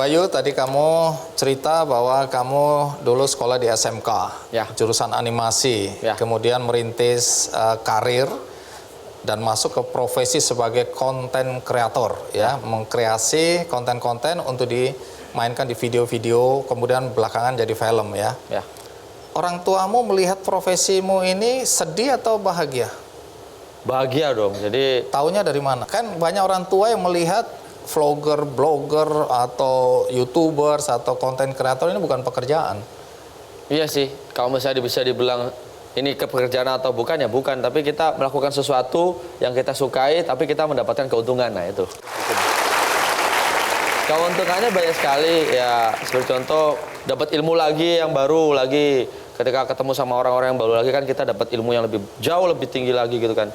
Bayu, tadi kamu cerita bahwa kamu dulu sekolah di SMK, Ya. jurusan animasi, Ya. kemudian merintis karir dan masuk ke profesi sebagai konten kreator, ya, mengkreasi konten-konten untuk dimainkan di video-video, kemudian belakangan jadi film, ya. Ya. Orang tuamu melihat profesimu ini sedih atau bahagia? Bahagia dong. Jadi Taunya dari mana? Kan banyak orang tua yang melihat vlogger, blogger, atau YouTubers, atau konten kreator ini bukan pekerjaan. iya sih, kalau misalnya bisa dibilang ini pekerjaan atau bukan, ya bukan. Tapi kita melakukan sesuatu yang kita sukai, tapi kita mendapatkan keuntungan. Nah itu. Keuntungannya banyak sekali. Ya seperti contoh, dapat ilmu lagi yang baru lagi. Ketika ketemu sama orang-orang yang baru lagi kan kita dapat ilmu yang jauh lebih tinggi lagi gitu kan.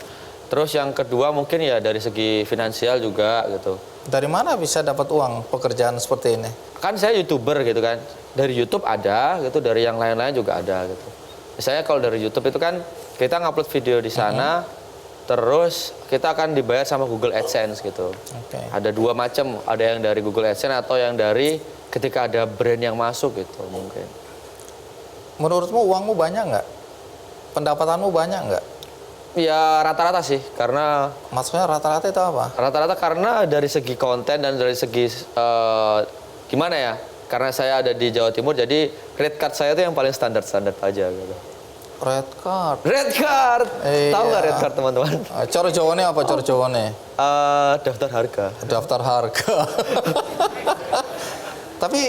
Terus yang kedua mungkin ya dari segi finansial juga gitu. Dari mana bisa dapat uang pekerjaan seperti ini? Kan saya YouTuber gitu kan. Dari YouTube ada gitu, dari yang lain-lain juga ada gitu. Misalnya kalau dari YouTube itu kan kita ngupload video di sana, terus kita akan dibayar sama Google AdSense gitu. Oke. Ada dua macam, ada yang dari Google AdSense atau yang dari ketika ada brand yang masuk gitu mungkin. Menurutmu uangmu banyak nggak? Pendapatanmu banyak nggak? Ya rata-rata sih, karena Maksudnya rata-rata itu apa? rata-rata karena dari segi konten dan dari segi gimana ya? Karena saya ada di Jawa Timur, jadi rate card saya itu yang paling standar-standar aja gitu. Red card. Red card, tahu nggak Iya. red card teman-teman? Coro Jawane apa coro Jawane? Daftar harga. Daftar harga. Tapi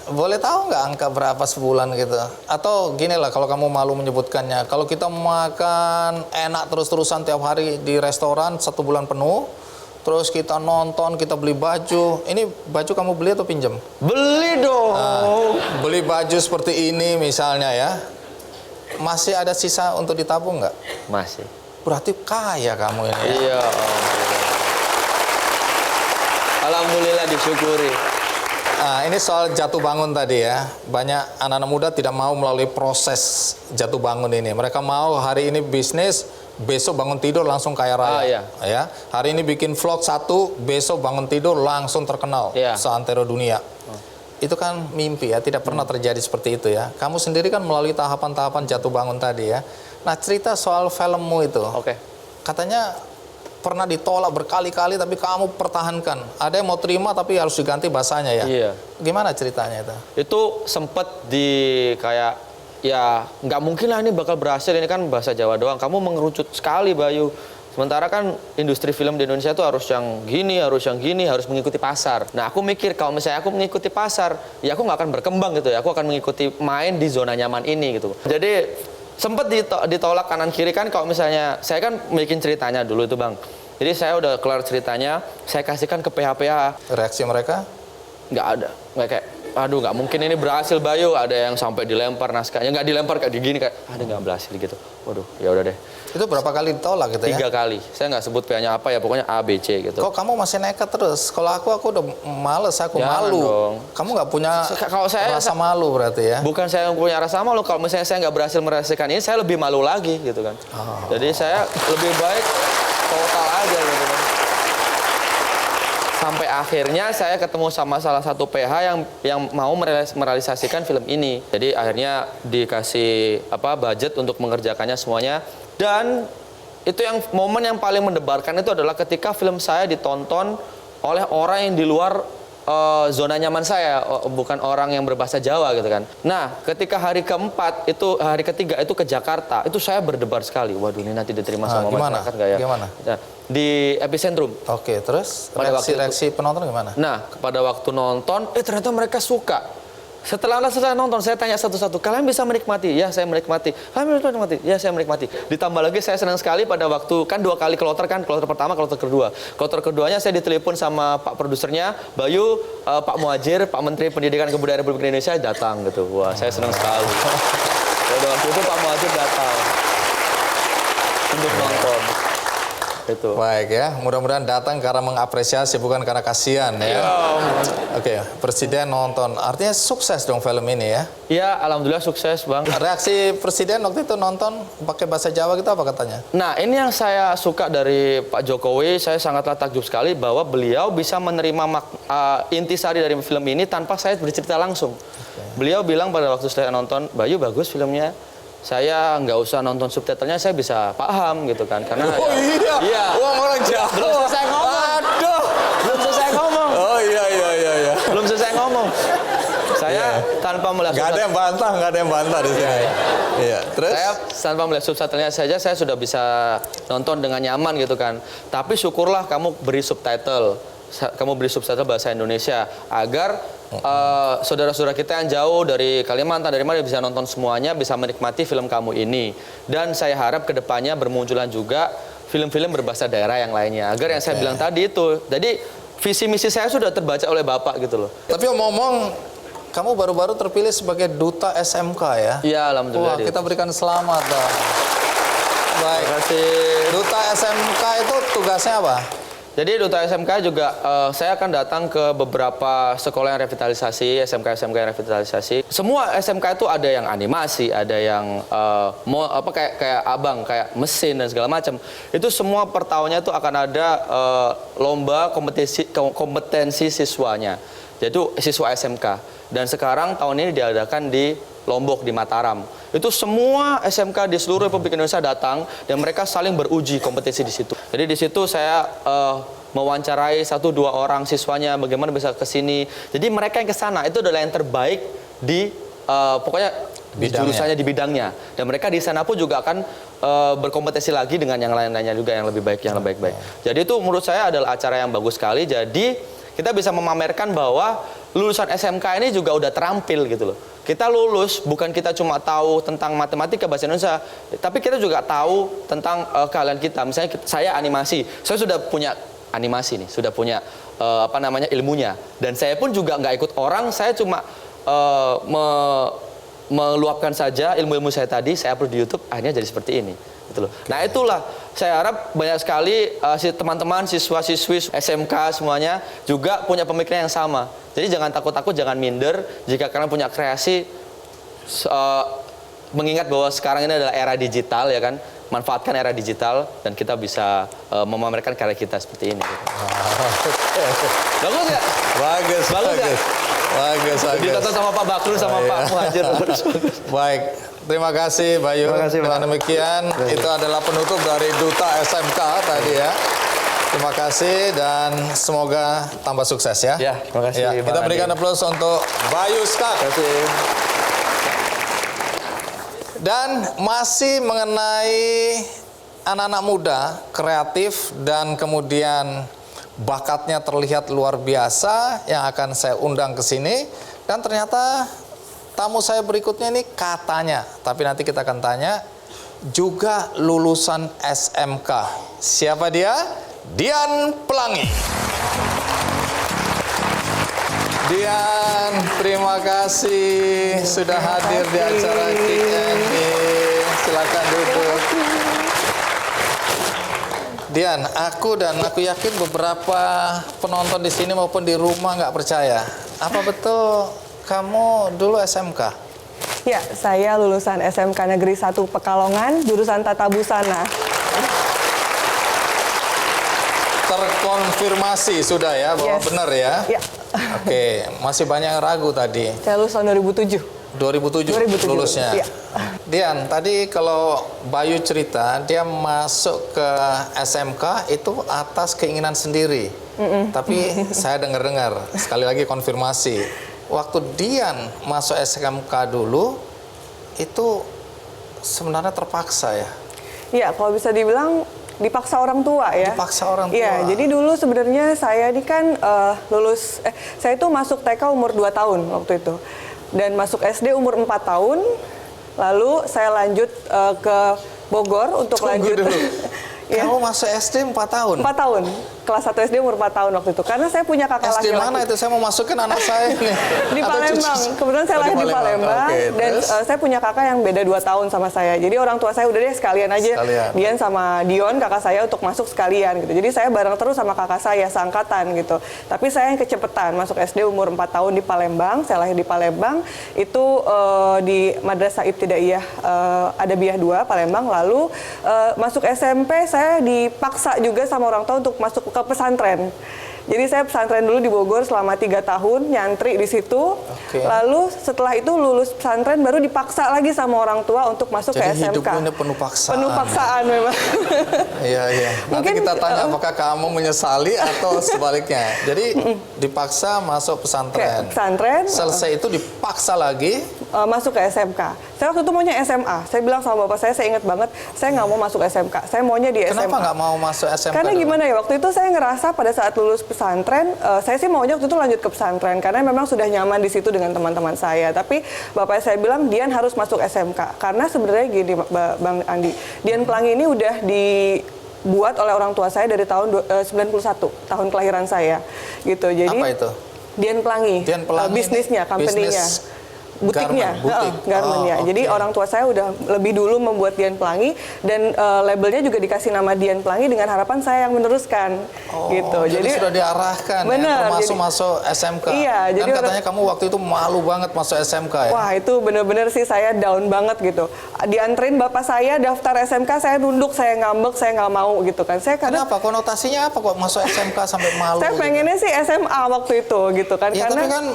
boleh tahu nggak angka berapa sebulan gitu? Atau gini lah, kalau kamu malu menyebutkannya, kalau kita makan enak terus-terusan tiap hari di restoran 1 bulan penuh, terus kita nonton, kita beli baju, ini baju kamu beli atau pinjam? Beli dong. Beli baju seperti ini misalnya ya, masih ada sisa untuk ditabung nggak? Masih. Berarti kaya kamu ini ya? Iya. Alhamdulillah disyukuri. Nah, ini soal jatuh bangun tadi ya. Banyak anak-anak muda tidak mau melalui proses jatuh bangun ini. Mereka mau hari ini bisnis, besok bangun tidur langsung kaya raya. Iya. Ya. Hari ini bikin vlog satu, besok bangun tidur langsung terkenal Iya. seantero dunia. Itu kan mimpi ya, tidak pernah terjadi seperti itu ya. Kamu sendiri kan melalui tahapan-tahapan jatuh bangun tadi ya. Nah, cerita soal filmmu itu. Oke. Katanya pernah ditolak berkali-kali tapi kamu pertahankan. Ada yang mau terima tapi harus diganti bahasanya ya. Iya. Gimana ceritanya itu? Itu sempet di kayak ya nggak mungkin lah ini bakal berhasil, ini kan bahasa Jawa doang. Kamu mengerucut sekali Bayu. Sementara kan industri film di Indonesia itu harus yang gini, harus yang gini, harus mengikuti pasar. Nah aku mikir kalau misalnya aku mengikuti pasar, ya aku nggak akan berkembang gitu ya. Aku akan mengikuti main di zona nyaman ini gitu. Jadi sempet ditolak kanan kiri kan, kalau misalnya saya kan bikin ceritanya dulu itu Bang. Jadi saya udah kelar ceritanya, saya kasihkan ke PH-PH. Reaksi mereka? Nggak ada, nggak kayak aduh nggak mungkin ini berhasil Bayu. Ada yang sampai dilempar naskahnya, nggak dilempar kayak gini kayak ada nggak berhasil gitu. Waduh ya udah deh. Itu berapa kali ditolak gitu ya? 3 kali, saya nggak sebut PH-nya apa ya, pokoknya A, B, C gitu. Kok kamu masih nekat terus? Kalau aku udah males, aku Jangan malu. dong. Kamu nggak punya Kalau saya rasa malu berarti ya? bukan saya yang punya rasa malu, kalau misalnya saya nggak berhasil merealisasikan ini, saya lebih malu lagi gitu kan. Jadi saya lebih baik total aja gitu kan. Sampai akhirnya saya ketemu sama salah satu PH yang mau merealisasikan film ini. Jadi akhirnya dikasih budget untuk mengerjakannya semuanya. Dan itu yang momen yang paling mendebarkan itu adalah ketika film saya ditonton oleh orang yang di luar zona nyaman saya, bukan orang yang berbahasa Jawa gitu kan. Nah, ketika hari ketiga itu ke Jakarta, itu saya berdebar sekali. Waduh, ini nanti diterima sama gimana? masyarakat nggak ya? Gimana? Nah, di Epicentrum. Oke, terus Pada waktu reaksi penonton gimana? Nah, pada waktu nonton, ternyata mereka suka. Setelah selesai nonton, saya tanya satu-satu, kalian bisa menikmati? Ya, saya menikmati. Kalian bisa menikmati? Ya, saya menikmati. Ditambah lagi, saya senang sekali pada waktu, kan 2 kali kloter kan, kloter pertama, kloter kedua. Kloter keduanya saya ditelepon sama Pak produsernya, Bayu, Pak Muhadjir, Pak Menteri Pendidikan dan Kebudayaan Republik Indonesia datang gitu. Wah, saya senang sekali. Pada waktu itu Pak Muhadjir datang untuk nonton. Itu. Baik ya, mudah-mudahan datang karena mengapresiasi bukan karena kasihan ya. Oke, Presiden nonton, artinya sukses dong film ini ya. Ya, alhamdulillah sukses Bang. Reaksi Presiden waktu itu nonton pakai bahasa Jawa gitu apa katanya? Nah, ini yang saya suka dari Pak Jokowi, saya sangatlah takjub sekali bahwa beliau bisa menerima intisari dari film ini tanpa saya bercerita langsung. Beliau bilang pada waktu saya nonton, Bayu bagus filmnya. Saya nggak usah nonton subtitlenya, saya bisa paham gitu kan. Karena iya. Uang orang Jawa. Belum selesai ngomong. Aduh. Belum selesai ngomong. Oh iya. Belum selesai ngomong. Saya tanpa melihat Nggak ada yang bantah di sini. Iya. Terus? Saya tanpa melihat subtitlenya saja saya sudah bisa nonton dengan nyaman gitu kan. Tapi syukurlah kamu beri subtitle. Kamu beri subtitle bahasa Indonesia agar saudara-saudara kita yang jauh dari Kalimantan, dari mana bisa nonton semuanya, bisa menikmati film kamu ini. Dan saya harap kedepannya bermunculan juga film-film berbahasa daerah yang lainnya. Agar yang saya bilang tadi itu, jadi visi misi saya sudah terbaca oleh Bapak gitu loh. Tapi omong-omong, kamu baru-baru terpilih sebagai duta SMK ya? Iya, alhamdulillah. Wah, kita berikan selamat dong. Baik. Terima kasih. Duta SMK itu tugasnya apa? Jadi Duta SMK juga saya akan datang ke beberapa sekolah yang revitalisasi, SMK yang revitalisasi. Semua SMK itu ada yang animasi, ada yang kayak abang, kayak mesin dan segala macam. Itu semua per tahunnya itu akan ada lomba kompetensi siswanya. Jadi siswa SMK. Dan sekarang tahun ini diadakan di Lombok, di Mataram. Itu semua SMK di seluruh Republik Indonesia datang dan mereka saling beruji kompetisi di situ. Jadi di situ saya mewawancarai 1-2 orang siswanya bagaimana bisa ke sini. Jadi mereka yang ke sana itu adalah yang terbaik di pokoknya di jurusannya, di bidangnya. Dan mereka di sana pun juga akan berkompetisi lagi dengan yang lain-lainnya juga yang lebih baik, yang lebih baik. Jadi itu menurut saya adalah acara yang bagus sekali. Jadi kita bisa memamerkan bahwa lulusan SMK ini juga udah terampil gitu loh. Kita lulus bukan kita cuma tahu tentang matematika bahasa Indonesia, tapi kita juga tahu tentang keahlian kita. Misalnya saya animasi, saya sudah punya animasi nih, sudah punya ilmunya. Dan saya pun juga nggak ikut orang, saya cuma meluapkan saja ilmu-ilmu saya tadi, saya upload di YouTube, akhirnya jadi seperti ini. Gitu loh. Nah itulah saya harap banyak sekali teman-teman siswa-siswi SMK semuanya juga punya pemikiran yang sama. Jadi jangan takut-takut, jangan minder jika kalian punya kreasi, mengingat bahwa sekarang ini adalah era digital ya kan, manfaatkan era digital dan kita bisa memamerkan karya kita seperti ini. Gitu. Bagus nggak? Bagus. Ditonton sama Pak Bakru sama Pak Muhajir. Baik. Terima kasih Bayu. Terima kasih, dengan demikian itu adalah penutup dari Duta SMK tadi ya. Terima kasih dan semoga tambah sukses ya. Ya, terima kasih. Ya, kita berikan aplaus untuk Bayu Skak. Terima kasih. Dan masih mengenai anak-anak muda kreatif dan kemudian bakatnya terlihat luar biasa yang akan saya undang ke sini. Dan ternyata tamu saya berikutnya ini katanya, tapi nanti kita akan tanya, juga lulusan SMK. Siapa dia? Dian Pelangi. Dian, terima kasih sudah hadir di acara Kick ini. Silakan duduk. Dian, aku yakin beberapa penonton di sini maupun di rumah nggak percaya. Apa betul kamu dulu SMK? Ya, saya lulusan SMK Negeri 1 Pekalongan, jurusan Tata Busana. Terkonfirmasi sudah ya bahwa benar ya? Ya. Oke, masih banyak yang ragu tadi. Saya lulus tahun 2007. 2007 lulusnya. Iya. Dian, tadi kalau Bayu cerita dia masuk ke SMK itu atas keinginan sendiri. Tapi saya dengar-dengar, sekali lagi konfirmasi, waktu Dian masuk SMK dulu itu sebenarnya terpaksa ya? Iya, kalau bisa dibilang dipaksa orang tua ya. Dipaksa orang tua. Iya, jadi dulu sebenarnya saya ini kan saya itu masuk TK umur 2 tahun waktu itu. Dan masuk SD umur 4 tahun. Lalu saya lanjut ke Bogor untuk Tunggu lanjut. dulu. Ya. Kamu masuk SD 4 tahun? 4 tahun. kelas 1 SD umur 4 tahun waktu itu. Karena saya punya kakak SD laki-laki. mana itu? Saya mau masukin anak saya nih. Di Atau Palembang. cucu- Kebetulan saya Oh, lahir di Palembang. Oke, Dan terus? saya punya kakak yang beda 2 tahun sama saya. Jadi orang tua saya udah deh sekalian aja. Sekalian. Dian sama Dion kakak saya untuk masuk sekalian gitu. Jadi saya bareng terus sama kakak saya seangkatan gitu. Tapi saya yang kecepetan masuk SD umur 4 tahun di Palembang. Saya lahir di Palembang. Itu di Madrasah Ibtidaiyah Adabiyah 2 Palembang. Lalu masuk SMP saya dipaksa juga sama orang tua untuk masuk ke pesantren. Jadi saya pesantren dulu di Bogor selama 3 tahun, nyantri di situ. Oke. Lalu setelah itu lulus pesantren baru dipaksa lagi sama orang tua untuk masuk Jadi ke SMK. hidupmu ini penuh paksaan. Penuh paksaan memang. Iya, iya. Nanti Mungkin, kita tanya apakah kamu menyesali atau sebaliknya. Jadi dipaksa masuk Ke pesantren. pesantren, Selesai itu dipaksa lagi. masuk ke SMK. Saya waktu itu maunya SMA. Saya bilang sama bapak saya ingat banget, saya nggak mau masuk SMK. Saya maunya di SMA. Kenapa nggak mau masuk SMK Karena dulu? gimana ya, waktu itu saya ngerasa pada saat lulus pesantren, saya sih maunya waktu itu lanjut ke pesantren karena memang sudah nyaman di situ dengan teman-teman saya. Tapi bapak saya bilang Dian harus masuk SMK karena sebenarnya gini, Bang Andi, Dian Pelangi ini udah dibuat oleh orang tua saya dari tahun 91, tahun kelahiran saya, gitu. Jadi Apa itu? Dian Pelangi, Dian Pelangi bisnisnya, ini company-nya. bisnis Butiknya, garment, butik. garment ya. Oh, Jadi oke. orang tua saya udah lebih dulu membuat Dian Pelangi dan labelnya juga dikasih nama Dian Pelangi dengan harapan saya yang meneruskan, gitu. Jadi sudah diarahkan bener, ya, termasuk jadi- masuk SMK. Iya, Dan jadi katanya kamu waktu itu malu banget masuk SMK ya. Wah itu bener-bener sih saya down banget gitu. Dianterin bapak saya daftar SMK, saya nunduk, saya ngambek, saya nggak mau gitu kan. Saya karena Kenapa? Konotasinya apa kok masuk SMK sampai malu? saya gitu? pengennya sih SMA waktu itu gitu kan. Ya Karena tapi kan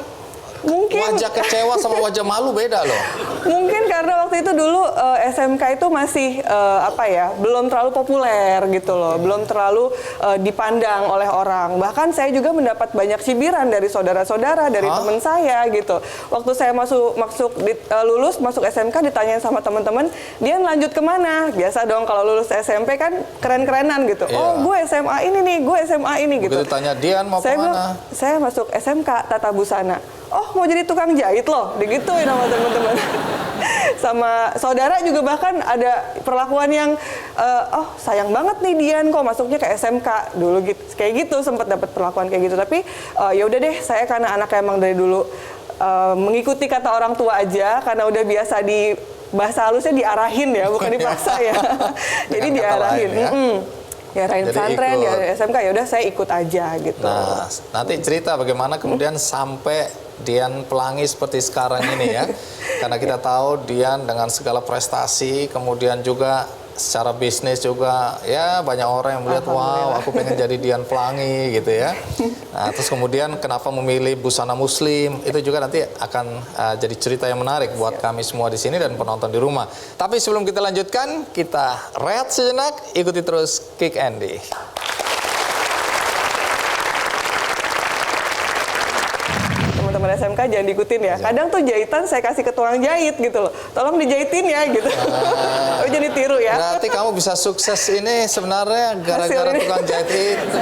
mungkin wajah kecewa sama wajah malu beda loh. mungkin karena waktu itu dulu SMK itu masih apa ya, belum terlalu populer gitu loh, belum terlalu dipandang oleh orang. Bahkan saya juga mendapat banyak cibiran dari saudara-saudara, dari Hah? teman saya gitu. Waktu saya lulus masuk SMK ditanyain sama teman-teman, Dian lanjut kemana? Biasa dong kalau lulus SMP kan keren-kerenan gitu. Iya. Oh gue SMA ini nih, gue SMA ini gitu. Begitu tanya Dian mau Saya kemana? bilang, saya masuk SMK Tata Busana. Oh mau jadi tukang jahit loh, digituin sama teman-teman. Sama saudara juga bahkan ada perlakuan yang, oh sayang banget nih Dian kok masuknya ke SMK dulu gitu. Kayak gitu sempat dapat perlakuan kayak gitu. Tapi ya udah deh, saya karena anaknya emang dari dulu mengikuti kata orang tua aja, karena udah biasa di bahasa halusnya diarahin ya, bukan dipaksa ya. Jadi Dengan kata diarahin. lain ya. Diarahin Jadi pesantren, ikut. diarahin SMK, ya udah saya ikut aja gitu. Nah, nanti cerita bagaimana kemudian sampai Dian Pelangi seperti sekarang ini ya. Karena kita tahu Dian dengan segala prestasi, kemudian juga secara bisnis juga ya banyak orang yang melihat wow aku pengen jadi Dian Pelangi gitu ya. Nah, terus kemudian kenapa memilih busana muslim itu juga nanti akan jadi cerita yang menarik buat kami semua di sini dan penonton di rumah. Tapi sebelum kita lanjutkan, kita rehat sejenak, ikuti terus Kick Andy. Teman-teman SMK jangan diikutin ya. Kadang tuh jahitan saya kasih ke tukang jahit gitu loh. Tolong dijahitin ya gitu. Tapi jangan ditiru ya. Berarti kamu bisa sukses ini sebenarnya gara-gara Hasil ini. tukang jahit itu.